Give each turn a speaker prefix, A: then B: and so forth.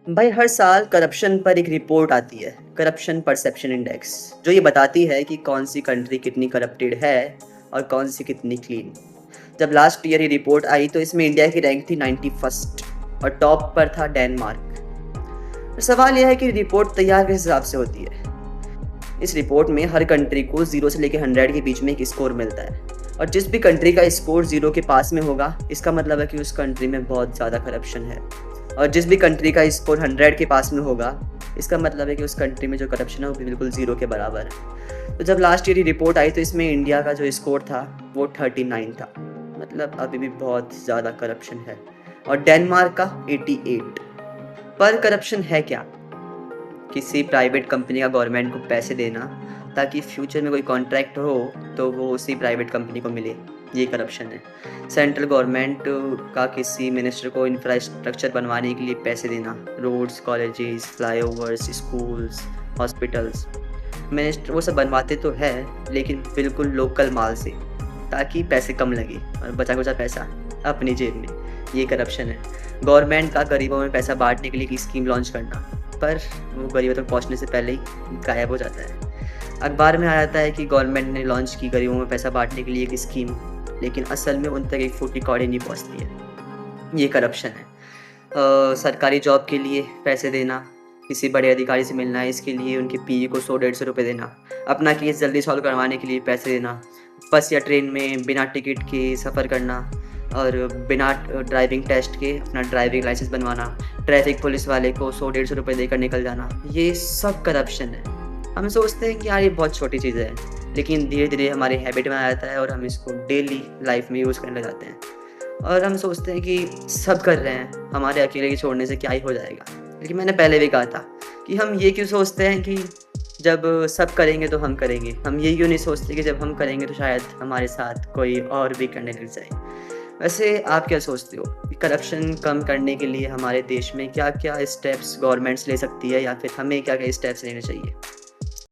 A: भाई हर साल करप्शन पर एक रिपोर्ट आती है, करप्शन परसेप्शन इंडेक्स, जो ये बताती है कि कौन सी कंट्री कितनी करप्टेड है और कौन सी कितनी क्लीन। जब लास्ट ईयर ये रिपोर्ट आई तो इसमें इंडिया की रैंक थी 91st और टॉप पर था डेनमार्क। तो सवाल यह है कि रिपोर्ट तैयार किस हिसाब से होती है। इस रिपोर्ट में हर कंट्री को 0 से लेकर 100 के बीच में एक स्कोर मिलता है, और जिस भी कंट्री का स्कोर 0 के पास में होगा इसका मतलब है कि उस कंट्री में बहुत ज़्यादा करप्शन है, और जिस भी कंट्री का स्कोर 100 के पास में होगा इसका मतलब है कि उस कंट्री में जो करप्शन है वो बिल्कुल 0 के बराबर है। तो जब लास्ट ईयर रिपोर्ट आई तो इसमें इंडिया का जो स्कोर था वो 39 था, मतलब अभी भी बहुत ज़्यादा करप्शन है, और डेनमार्क का 88। पर करप्शन है क्या? किसी प्राइवेट कंपनी का गवर्नमेंट को पैसे देना ताकि फ्यूचर में कोई कॉन्ट्रैक्ट हो तो वो उसी प्राइवेट कंपनी को मिले, ये करप्शन है। सेंट्रल गवर्नमेंट का किसी मिनिस्टर को इंफ्रास्ट्रक्चर बनवाने के लिए पैसे देना, roads, colleges, flyovers, schools, hospitals. Minister वो सब बनवाते तो है लेकिन बिल्कुल लोकल माल से, ताकि पैसे कम लगे और बचा कुचा पैसा अपनी जेब में, ये करप्शन है। गवर्नमेंट का गरीबों में पैसा बांटने के लिए एक स्कीम लॉन्च करना, पर वो गरीबों तक पहुंचने से पहले ही गायब हो जाता है। अखबार में आ जाता है कि गवर्नमेंट ने लॉन्च की गरीबों में पैसा बांटने के लिए एक स्कीम, लेकिन असल में उन तक एक फुट की कौड़ी नहीं पहुंचती है, ये करप्शन है। सरकारी जॉब के लिए पैसे देना, किसी बड़े अधिकारी से मिलना है इसके लिए उनके पीए को 100-150 रुपये देना, अपना केस जल्दी सॉल्व करवाने के लिए पैसे देना, बस या ट्रेन में बिना टिकट के सफ़र करना और बिना ड्राइविंग टेस्ट के अपना ड्राइविंग लाइसेंस बनवाना, ट्रैफिक पुलिस वाले को 100-150 रुपये देकर निकल जाना, ये सब करप्शन है। हम सोचते हैं कि यार ये बहुत छोटी चीज़ है, लेकिन धीरे धीरे हमारी हैबिट में आ जाता है और हम इसको डेली लाइफ में यूज़ करने लग जाते हैं, और हम सोचते हैं कि सब कर रहे हैं, हमारे अकेले के छोड़ने से क्या ही हो जाएगा। लेकिन मैंने पहले भी कहा था कि हम ये क्यों सोचते हैं कि जब सब करेंगे तो हम करेंगे, हम ये क्यों नहीं सोचते कि जब हम करेंगे तो शायद हमारे साथ कोई और भी करने लग जाए। वैसे आप क्या सोचते हो कि करप्शन कम करने के लिए हमारे देश में क्या क्या स्टेप्स गवर्नमेंट्स ले सकती है, या फिर हमें क्या क्या स्टेप्स लेने चाहिए?